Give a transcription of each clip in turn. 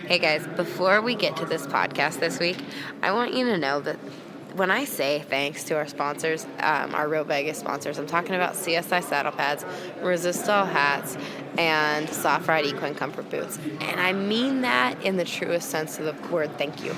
Hey guys, before we get to this podcast this week, I want you to know that when I say thanks to our sponsors, our Real Vegas sponsors, I'm talking about CSI saddle pads, Resistol hats, and Soft Ride Equine Comfort boots. And I mean that in the truest sense of the word thank you.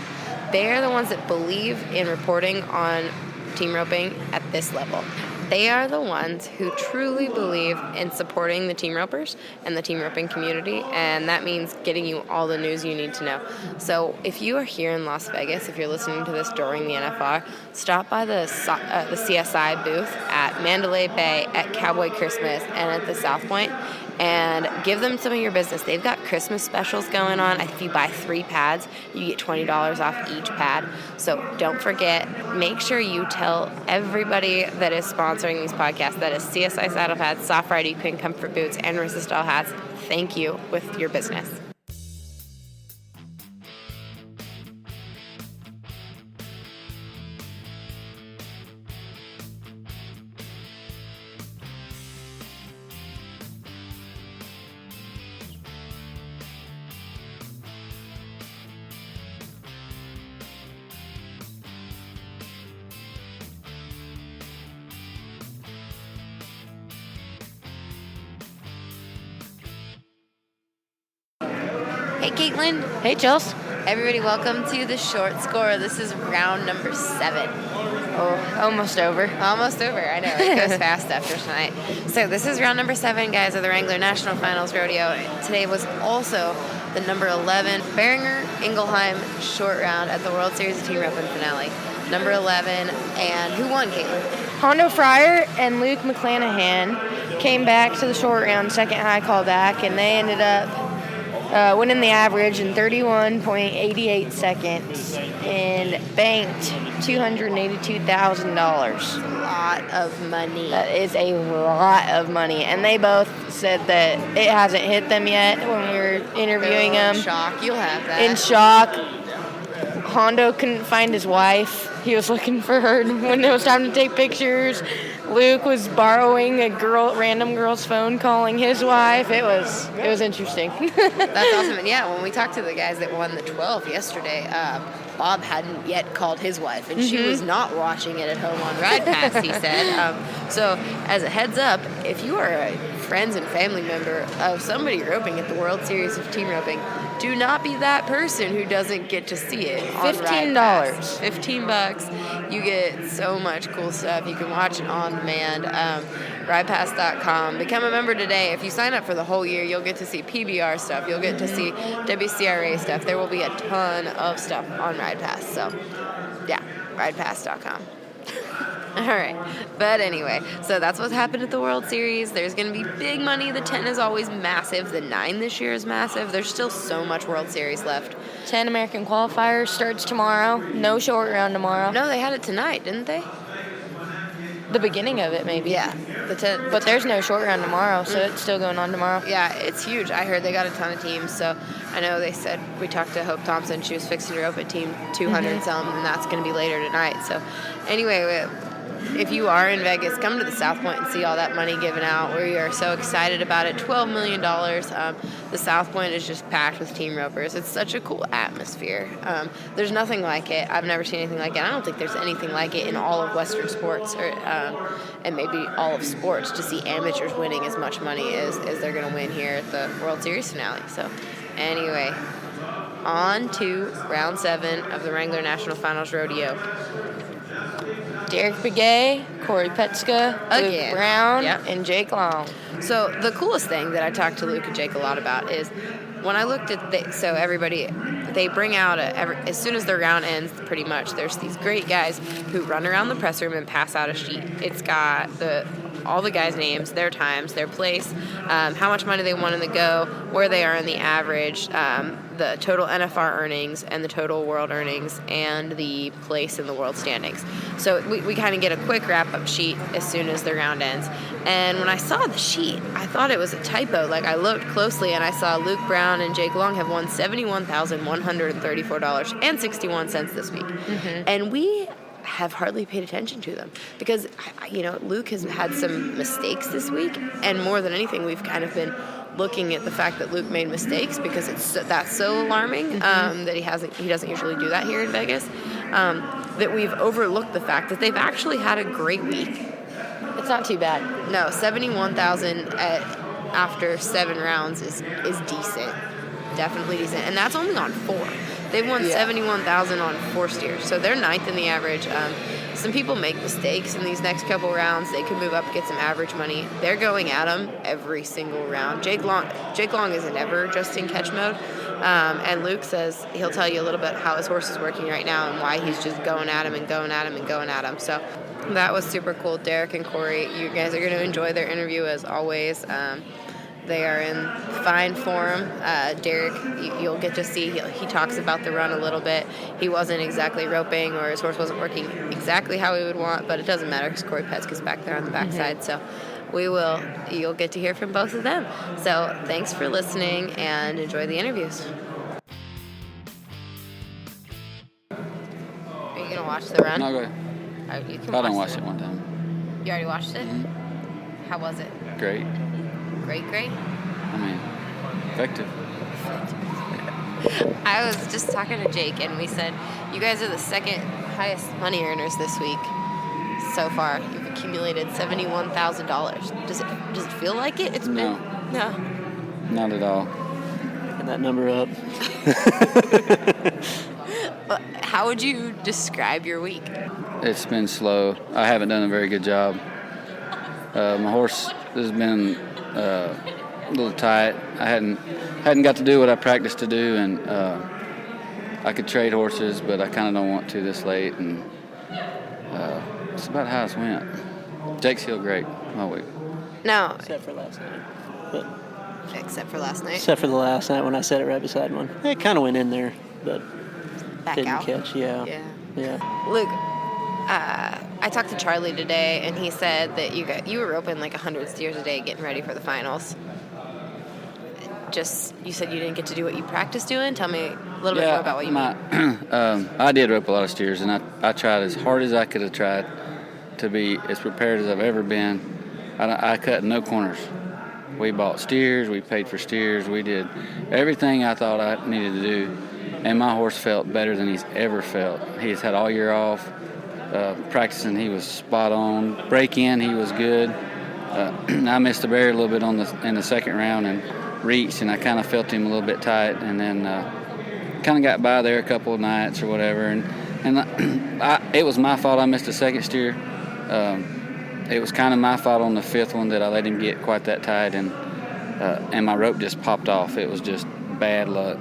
They're the ones that believe in reporting on team roping at this level. They are the ones who truly believe in supporting the team ropers and the team roping community, and that means getting you all the news you need to know. So if you are here in Las Vegas, if you're listening to this during the NFR, stop by the CSI booth at Mandalay Bay, at Cowboy Christmas, and at the South Point, and give them some of your business. They've got Christmas specials going on. If you buy 3 pads, you get $20 off each pad. So don't forget, make sure you tell everybody that is sponsoring these podcasts, that is CSI Saddle Pads, Soft Ride Equine Comfort Boots, and Resistol hats, thank you with your business. Hey, Caitlin. Hey, Chels. Everybody, welcome to the short score. This is round number 7. Oh, almost over. Almost over. I know. It goes fast after tonight. So this is round number 7, guys, of the Wrangler National Finals Rodeo. Today was also the number 11 Beringer Ingelheim short round at the World Series of Team Roping finale. Number 11. And who won, Caitlin? Hondo Fryer and Luke McClanahan came back to the short round, second high callback, and they ended up winning the average in 31.88 seconds and banked $282,000. A lot of money. That is a lot of money. And they both said that it hasn't hit them yet when we were interviewing them. In shock. You'll have that. In shock. Hondo couldn't find his wife. He was looking for her when it was time to take pictures. Luke was borrowing a random girl's phone, calling his wife. It was interesting. That's awesome. And yeah, when we talked to the guys that won the 12 yesterday, Bob hadn't yet called his wife, and she was not watching it at home on Ride Pass, he said. So as a heads up, if you are a friends and family member of somebody roping at the World Series of Team Roping, do not be that person who doesn't get to see it on $15. Ride Pass. $15. You get so much cool stuff. You can watch it on demand. RidePass.com. Become a member today. If you sign up for the whole year, you'll get to see PBR stuff. You'll get to see WCRA stuff. There will be a ton of stuff on Ride Pass. So, yeah, RidePass.com. All right. But anyway, so that's what's happened at the World Series. There's going to be big money. The 10 is always massive. The 9 this year is massive. There's still so much World Series left. 10 American qualifiers starts tomorrow. No short round tomorrow. No, they had it tonight, didn't they? The beginning of it, maybe. Yeah. But there's no short round tomorrow, so it's still going on tomorrow. Yeah, it's huge. I heard they got a ton of teams, so I know they said, we talked to Hope Thompson, she was fixing to rope at team 200-some, and that's going to be later tonight. So anyway, if you are in Vegas, come to the South Point and see all that money given out. We are so excited about it. $12 million. The South Point is just packed with team ropers. It's such a cool atmosphere. There's nothing like it. I've never seen anything like it. I don't think there's anything like it in all of Western sports, and maybe all of sports, to see amateurs winning as much money as they're going to win here at the World Series finale. So anyway, on to round 7 of the Wrangler National Finals Rodeo. Derek Begay, Corey Petska, Luke Brown, and Jake Long. So the coolest thing that I talked to Luke and Jake a lot about is when I looked at they bring out as soon as the round ends, pretty much, there's these great guys who run around the press room and pass out a sheet. It's got all the guys' names, their times, their place, how much money they won in the go, where they are in the average, the total NFR earnings and the total world earnings, and the place in the world standings. So we kind of get a quick wrap-up sheet as soon as the round ends. And when I saw the sheet, I thought it was a typo. Like, I looked closely and I saw Luke Brown and Jake Long have won $71,134.61 this week. Mm-hmm. And we have hardly paid attention to them because, Luke has had some mistakes this week, and more than anything, we've kind of been looking at the fact that Luke made mistakes, because that's so alarming that he doesn't usually do that here in Vegas. That we've overlooked the fact that they've actually had a great week. It's not too bad. No, 71,000 after 7 rounds is decent. Definitely decent. And that's only on 4. They've won 71,000 on 4 steers. So they're 9th in the average. Some people make mistakes in these next couple rounds. They could move up, get some average money. They're going at them every single round. Jake Long is never just in catch mode. And Luke says he'll tell you a little bit how his horse is working right now and why he's just going at him and going at him and going at him. So that was super cool. Derek and Corey, you guys are going to enjoy their interview as always. They are in fine form. Derek, you'll get to see, he talks about the run a little bit. He wasn't exactly roping, or his horse wasn't working exactly how we would want, but it doesn't matter because Corey Petzke's back there on the backside. So you'll get to hear from both of them. So thanks for listening and enjoy the interviews. Are you going to watch the run? No, go ahead. You can I done watched it one time. You already watched it? Mm-hmm. How was it? Great. Great? I mean, effective. I was just talking to Jake, and we said, you guys are the second highest money earners this week so far. You've accumulated $71,000. Does it feel like it? No. Not at all. Picking that number up. How would you describe your week? It's been slow. I haven't done a very good job. My horse has been a little tight. I hadn't got to do what I practiced to do, and I could trade horses, but I kind of don't want to this late, and it's about how it's went. Jake's healed great all week. No. Except for last night. Except for last night? Except for the last night when I set it right beside one. It kind of went in there, but Back didn't out? catch. Yeah. Luke, I talked to Charlie today, and he said that you were roping like 100 steers a day getting ready for the finals. You said you didn't get to do what you practiced doing. Tell me a little bit more about what you mean. I did rope a lot of steers, and I tried as hard as I could have tried to be as prepared as I've ever been. I cut no corners. We bought steers, we paid for steers, we did everything I thought I needed to do, and my horse felt better than he's ever felt. He's had all year off. Practicing, he was spot on. Break in, he was good. I missed the barrier a little bit in the second round and reached, and I kind of felt him a little bit tight, and then kind of got by there a couple of nights or whatever. And it was my fault I missed the second steer. It was kind of my fault on the 5th one that I let him get quite that tight, and my rope just popped off. It was just bad luck.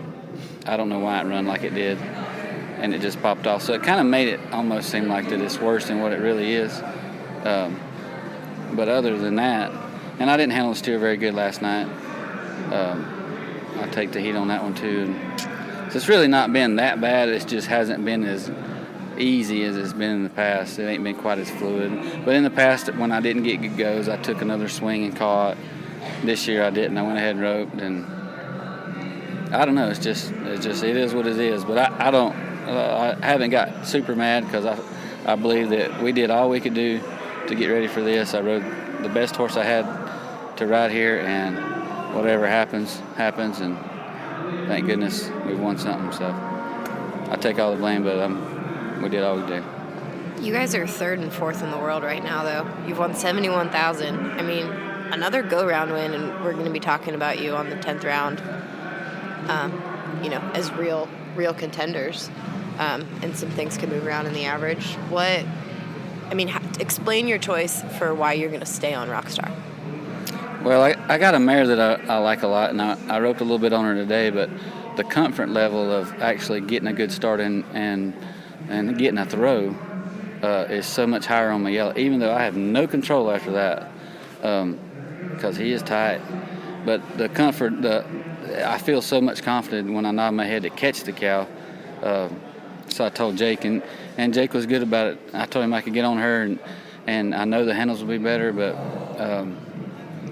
I don't know why it run like it did, and it just popped off. So it kind of made it almost seem like that it's worse than what it really is. But other than that, and I didn't handle the steer very good last night. I take the heat on that one too. So it's really not been that bad. It just hasn't been as easy as it's been in the past. It ain't been quite as fluid. But in the past, when I didn't get good goes, I took another swing and caught. This year I didn't. I went ahead and roped, and I don't know. It is what it is. But I haven't got super mad because I believe that we did all we could do to get ready for this. I rode the best horse I had to ride here, and whatever happens, and thank goodness we won something. So I take all the blame, but we did all we did. You guys are 3rd and 4th in the world right now, though. You've won 71,000. I mean, another go-round win, and we're going to be talking about you on the 10th round, as real contenders. And some things can move around in the average. Explain your choice for why you're going to stay on Rockstar. Well, I got a mare that I like a lot, and I roped a little bit on her today, but the comfort level of actually getting a good start and getting a throw is so much higher on my yellow, even though I have no control after that because he is tight. But the comfort, I feel so much confident when I nod my head to catch the cow. So I told Jake, and Jake was good about it. I told him I could get on her, and I know the handles will be better, but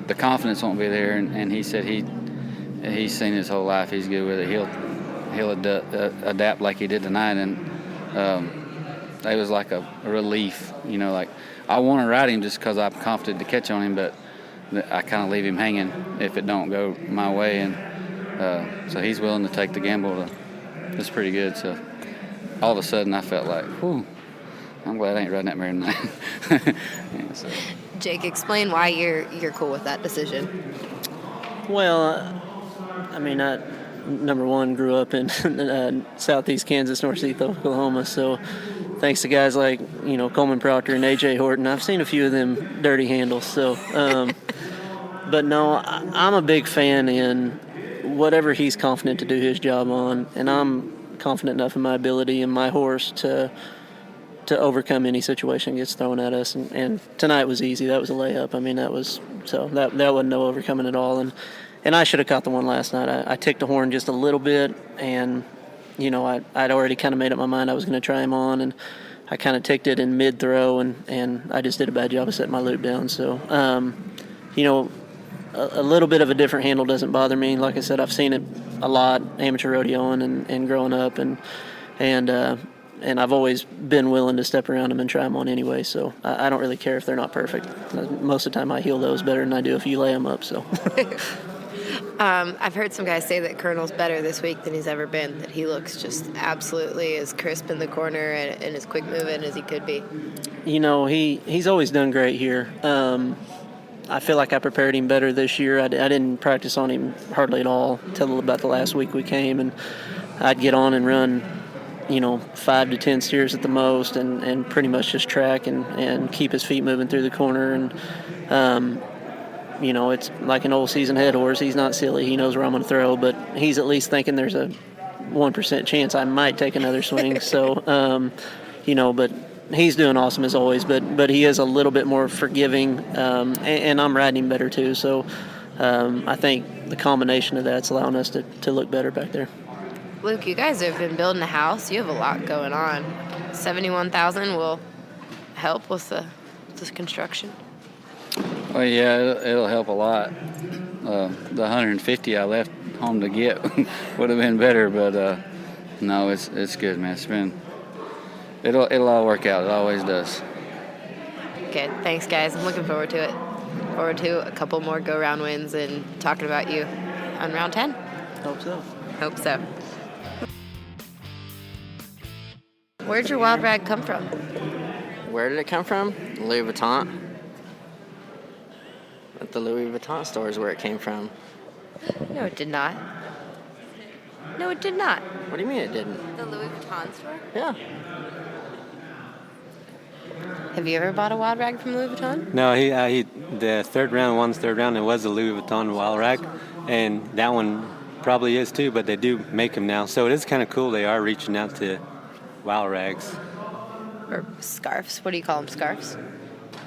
the confidence won't be there. And he said he's seen his whole life. He's good with it. He'll adapt like he did tonight, and it was like a relief. Like I want to ride him just because I'm confident to catch on him, but I kind of leave him hanging if it don't go my way, and so he's willing to take the gamble. It's pretty good. So all of a sudden, I felt like, whew, I'm glad I ain't riding that mare tonight. Yeah, so. Jake, explain why you're cool with that decision. Well, I mean, I, number one, grew up in southeast Kansas, northeast Oklahoma, so thanks to guys like, Coleman Proctor and A.J. Horton, I've seen a few of them dirty handles. So, but no, I'm a big fan in whatever he's confident to do his job on, and I'm confident enough in my ability and my horse to overcome any situation that gets thrown at us. And tonight was easy. That was a layup. I mean, that wasn't no overcoming at all. And I should have caught the one last night. I ticked the horn just a little bit, and I'd already kind of made up my mind I was going to try him on, and I kind of ticked it in mid-throw, and I just did a bad job of setting my loop down. So, a little bit of a different handle doesn't bother me. Like I said, I've seen it a lot, amateur rodeoing and growing up, and I've always been willing to step around them and try them on anyway. So I don't really care if they're not perfect. Most of the time, I heel those better than I do if you lay them up. So. I've heard some guys say that Colonel's better this week than he's ever been, that he looks just absolutely as crisp in the corner and as quick moving as he could be. He's always done great here. I feel like I prepared him better this year. I didn't practice on him hardly at all till about the last week we came, and I'd get on and run 5 to 10 steers at the most, and pretty much just track and keep his feet moving through the corner. And it's like an old season head horse. He's not silly. He knows where I'm going to throw, but he's at least thinking there's a 1% chance I might take another swing. So, but he's doing awesome as always. But he is a little bit more forgiving, and I'm riding him better too. So, I think the combination of that's allowing us to look better back there. Luke, you guys have been building a house. You have a lot going on. $71,000 will help with this construction. Well, yeah, it'll help a lot. The 150 I left home to get would have been better, but no, it's good, man. It'll all work out. It always does. Okay, thanks, guys. I'm looking forward to it. Forward to a couple more go-round wins and talking about you on round 10. Hope so. Where'd your wild rag come from? Where did it come from? Louis Vuitton. At the Louis Vuitton store is where it came from. No, it did not. No, it did not. What do you mean it didn't? The Louis Vuitton store? Yeah. Have you ever bought a wild rag from Louis Vuitton? No, he the third round, it was a Louis Vuitton wild rag, and that one probably is too, but they do make them now. So it is kind of cool. They are reaching out to wild rags. Or scarves. What do you call them, scarves?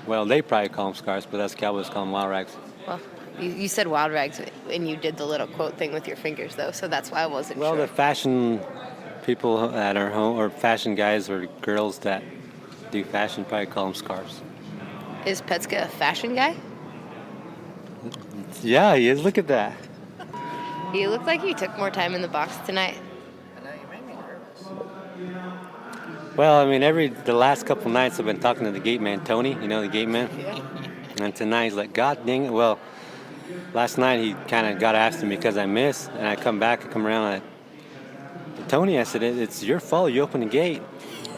Well, they probably call them scarves, but us cowboys call them wild rags. Well, you said wild rags, and you did the little quote thing with your fingers, though, so that's why I wasn't Well, sure. the fashion people that are home, or fashion guys or girls that do fashion, probably call them scarves. Is Petska a fashion guy? Yeah, he is. Look at that. You look like you took more time in the box tonight. I know, you made me nervous. Well, I mean, the last couple nights I've been talking to the gate man, Tony, the gate man? Yeah. And tonight he's like, God dang it. Well, last night he kind of got after me because I missed, and I come around, Tony, I said, it's your fault. You opened the gate.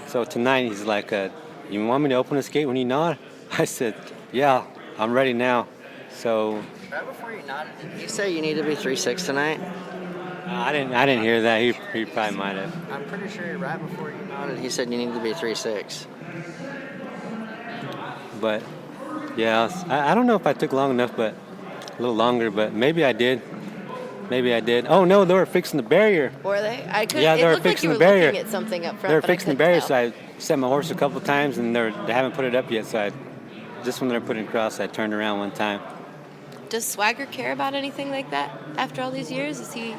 So tonight he's like, you want me to open this gate when you nod? I said, yeah, I'm ready now. So Right before you nodded, did you say you need to be 3.6 tonight? I didn't hear that. He probably might have. I'm pretty sure right before you nodded, he said you need to be 3.6. But yeah, I don't know if I took long enough, but a little longer. But maybe I did. Oh no, they were fixing the barrier. Were they? I couldn't. Yeah, they it were looked like fixing you the were barrier. looking at something up front. They were but fixing the couldn't barrier, tell. so I sent my horse a couple times, and they haven't put it up yet. So just when they're putting it across, I turned around one time. Does Swagger care about anything like that after all these years? Is he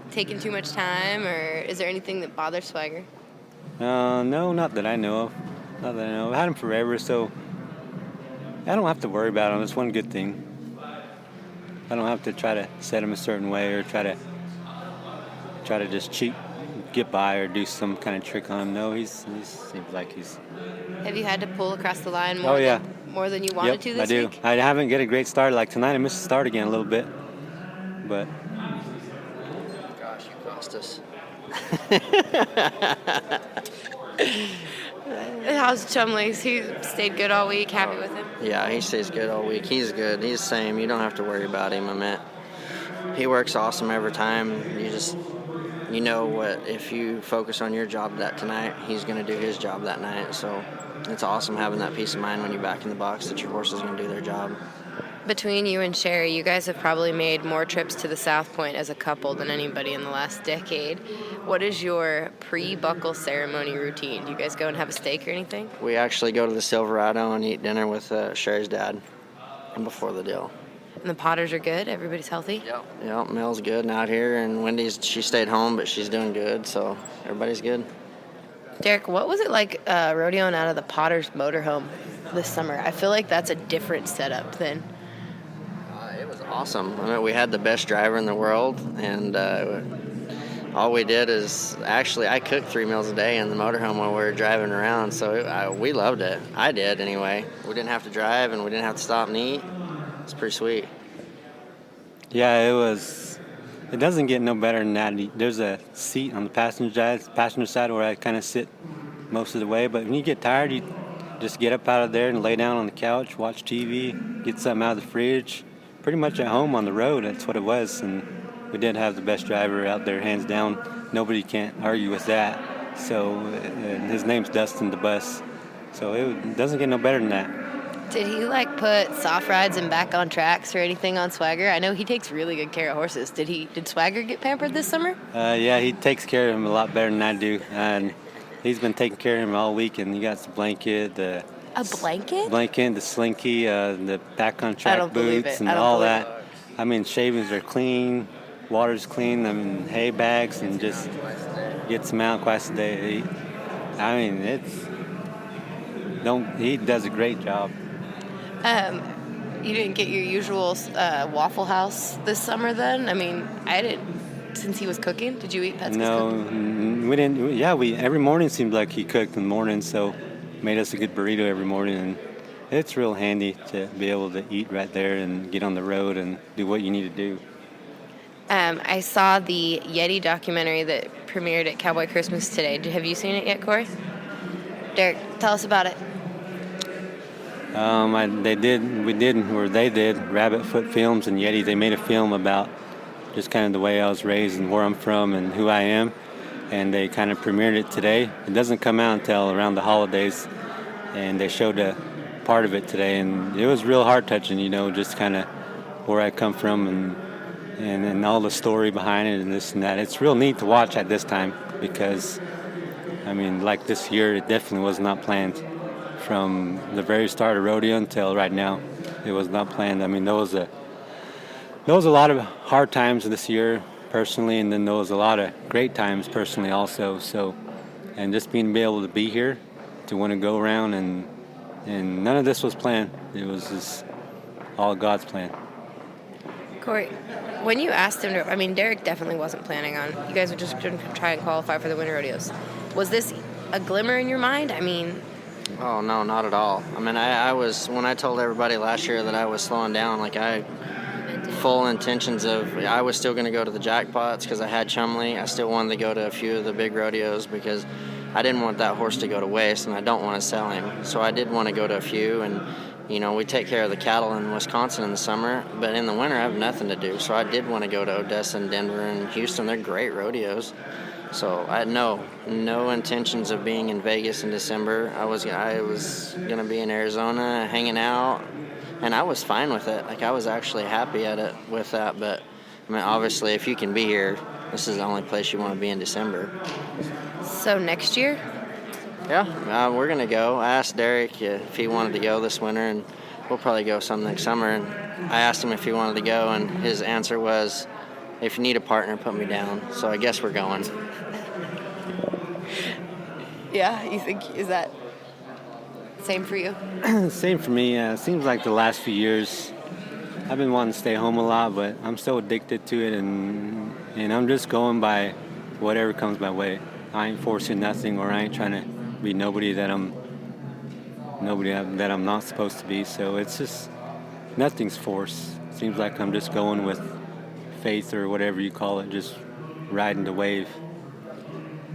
taking too much time, or is there anything that bothers Swagger? No, not that I know of. I've had him forever, so I don't have to worry about him. That's one good thing. I don't have to try to set him a certain way or try to just cheat, get by, or do some kind of trick on him. No, he seems like he's. Have you had to pull across the line more? Oh yeah, more than you wanted to this I do. week? I haven't get a great start. Like tonight, I missed the start again a little bit. But Gosh, you cost us. How's Chumley's? He stayed good all week. Happy with him? Yeah, he stays good all week. He's good. He's the same. You don't have to worry about him. I mean, he works awesome every time. You know what, if you focus on your job tonight, he's going to do his job that night. So it's awesome having that peace of mind when you're back in the box that your horse is going to do their job. Between you and Sherry, you guys have probably made more trips to the South Point as a couple than anybody in the last decade. What is your pre-buckle ceremony routine? Do you guys go and have a steak or anything? We actually go to the Silverado and eat dinner with Sherry's dad before the deal. And the Potters are good? Everybody's healthy? Yep, Mel's good and out here, and Wendy's, she stayed home, but she's doing good, so everybody's good. Derek, what was it like rodeoing out of the Potters motorhome this summer? I feel like that's a different setup than... It was awesome. I mean, we had the best driver in the world, and all we did is actually I cooked 3 meals a day in the motorhome while we were driving around, so we loved it. I did anyway. We didn't have to drive, and we didn't have to stop and eat. It's pretty sweet. yeah, it doesn't get no better than that. There's a seat on the passenger side where I kind of sit most of the way. But when you get tired, you just get up out of there and lay down on the couch, watch TV, get something out of the fridge. Pretty much at home on the road. That's what it was. And we did have the best driver out there, hands down. Nobody can't argue with that. So his name's Dustin the Bus. So it doesn't get no better than that. Did he put soft rides and back on tracks or anything on Swagger? I know he takes really good care of horses. Did Swagger get pampered this summer? Yeah, he takes care of him a lot better than I do. And he's been taking care of him all week. And he got the blanket, A blanket? the slinky, the back on track boots, and all that. I mean, shavings are clean, water's clean. I mean, hay bags, and just gets them out twice a day. I mean, he does a great job. You didn't get your usual Waffle House this summer then? I mean, I didn't. Since he was cooking, did you eat Petsky's cooking? No, we didn't. Yeah, every morning seemed like he cooked in the morning, so made us a good burrito every morning. And it's real handy to be able to eat right there and get on the road and do what you need to do. I saw the Yeti documentary that premiered at Cowboy Christmas today. Have you seen it yet, Corey? Derek, tell us about it. They did Rabbit Foot Films and Yeti. They made a film about just kind of the way I was raised and where I'm from and who I am. And they kind of premiered it today. It doesn't come out until around the holidays. And they showed a part of it today. And it was real heart-touching, just kind of where I come from and all the story behind it and this and that. It's real neat to watch at this time because, I mean, like this year, it definitely was not planned. From the very start of rodeo until right now, it was not planned. I mean, there was a lot of hard times this year personally, and then there was a lot of great times personally also. So, and just being able to be here, to want to go around, and none of this was planned. It was just all God's plan. Corey, when you asked him Derek definitely wasn't planning on. You guys were just going to try and qualify for the winter rodeos. Was this a glimmer in your mind? I mean. Oh, no, not at all. I mean, I was, when I told everybody last year that I was slowing down, I full intentions of, I was still going to go to the jackpots because I had Chumley. I still wanted to go to a few of the big rodeos because I didn't want that horse to go to waste, and I don't want to sell him. So I did want to go to a few, and, we take care of the cattle in Wisconsin in the summer, but in the winter I have nothing to do. So I did want to go to Odessa and Denver and Houston. They're great rodeos. So I had no intentions of being in Vegas in December. I was going to be in Arizona hanging out, and I was fine with it. I was actually happy with that. But, I mean, obviously, if you can be here, this is the only place you want to be in December. So next year? Yeah, we're going to go. I asked Derek if he wanted to go this winter, and we'll probably go some next summer. And I asked him if he wanted to go, and his answer was, if you need a partner, put me down. So I guess we're going. Yeah, you think, is that same for you? Same for me. It seems like the last few years I've been wanting to stay home a lot, but I'm so addicted to it, and I'm just going by whatever comes my way. I ain't forcing nothing, or I ain't trying to be nobody that I'm nobody that I'm not supposed to be. So it's just nothing's forced. Seems like I'm just going with faith or whatever you call it, just riding the wave.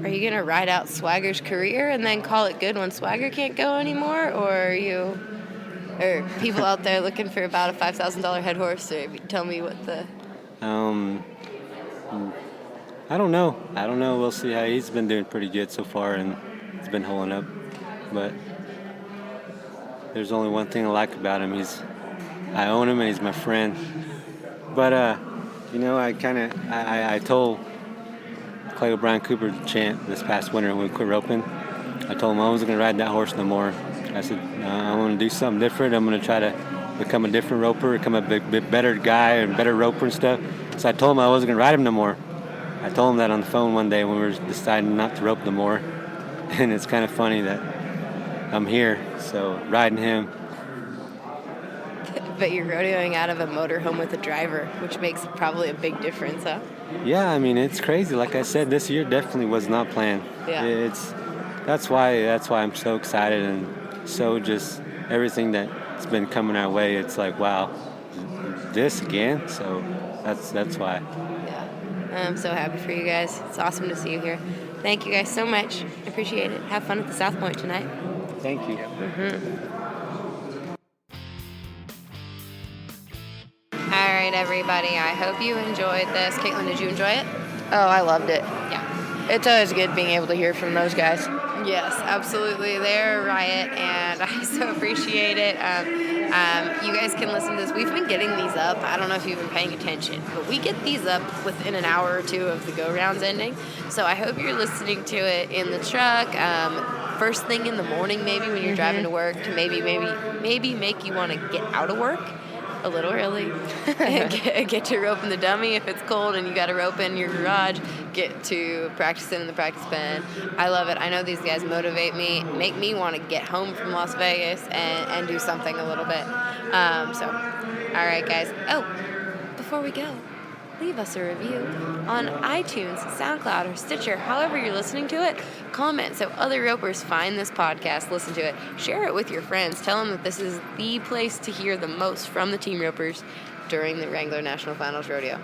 Are you gonna ride out Swagger's career and then call it good when Swagger can't go anymore, or are people out there looking for about a $5,000 head horse? Or tell me what the. I don't know. We'll see how he's been doing pretty good so far, and he's been holding up. But there's only one thing I like about him. I own him, and he's my friend. But I told Clay O'Brien Cooper, the champ, this past winter when we quit roping. I told him I wasn't going to ride that horse no more. I said, I want to do something different. I'm going to try to become a different roper, become a bit better guy and better roper and stuff. So I told him I wasn't going to ride him no more. I told him that on the phone one day when we were deciding not to rope no more. And it's kind of funny that I'm here, so riding him. But you're rodeoing out of a motorhome with a driver, which makes probably a big difference, huh? Yeah, I mean, it's crazy. Like I said, this year definitely was not planned. Yeah. That's why I'm so excited and so just everything that's been coming our way. It's like, wow, this again. So that's why. Yeah, I'm so happy for you guys. It's awesome to see you here. Thank you guys so much. I appreciate it. Have fun at the South Point tonight. Thank you. All right, everybody. I hope you enjoyed this. Caitlin, did you enjoy it? Oh, I loved it. Yeah. It's always good being able to hear from those guys. Yes, absolutely. They're a riot, and I so appreciate it. You guys can listen to this. We've been getting these up. I don't know if you've been paying attention, but we get these up within an hour or two of the go-rounds ending. So I hope you're listening to it in the truck, first thing in the morning, maybe when you're driving to work, to maybe make you want to get out of work a little early and get to roping the dummy if it's cold and you got to rope in your garage, get to practicing in the practice pen. I love it. I know these guys motivate me, make me want to get home from Las Vegas and do something a little bit. All right, guys. Oh, before we go, leave us a review on iTunes, SoundCloud, or Stitcher, however you're listening to it. Comment so other ropers find this podcast, listen to it, share it with your friends. Tell them that this is the place to hear the most from the team ropers during the Wrangler National Finals Rodeo.